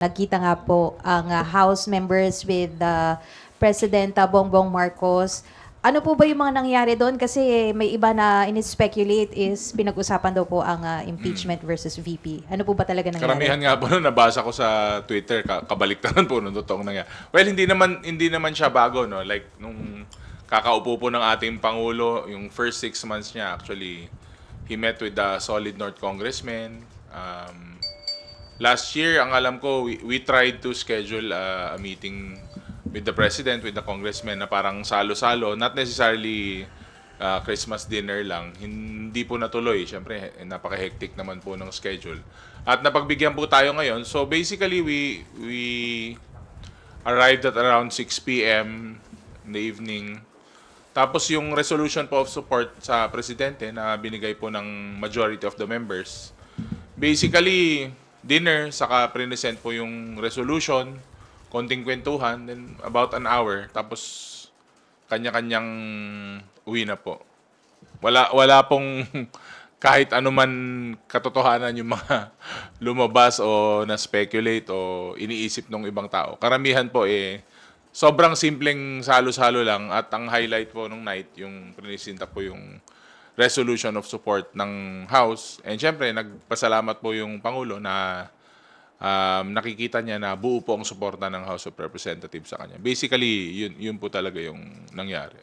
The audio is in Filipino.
Nagkita nga po ang House members with President Bongbong Marcos. Ano po ba yung mga nangyari doon? Kasi may iba na in-speculate is pinag-usapan daw po ang impeachment versus VP. Ano po ba talaga nangyari? Karamihan nga po nung nabasa ko sa Twitter, kabaliktaran po nung totoong nangyari. Well, hindi naman siya bago, no? Like nung kakaupo po ng ating pangulo, yung first 6 months niya actually he met with the solid North congressmen. Last year, ang alam ko, we tried to schedule a meeting with the president, with the congressmen na parang salo-salo, not necessarily Christmas dinner lang. Hindi po natuloy. Siyempre, napaka-hectic naman po ng schedule. At napagbigyan po tayo ngayon. So basically, we arrived at around 6 p.m. in the evening. Tapos yung resolution po of support sa presidente na binigay po ng majority of the members. Basically, dinner, saka present po yung resolution, konting kwentuhan, then about an hour. Tapos kanya-kanyang uwi na po. Wala pong kahit anuman katotohanan yung mga lumabas o na-speculate o iniisip ng ibang tao. Karamihan po sobrang simpleng salo-salo lang at ang highlight po nung night yung prinisinta po yung resolution of support ng House. And syempre, nagpasalamat po yung Pangulo na nakikita niya na buo po ang suporta ng House of Representatives sa kanya. Basically, yun po talaga yung nangyari.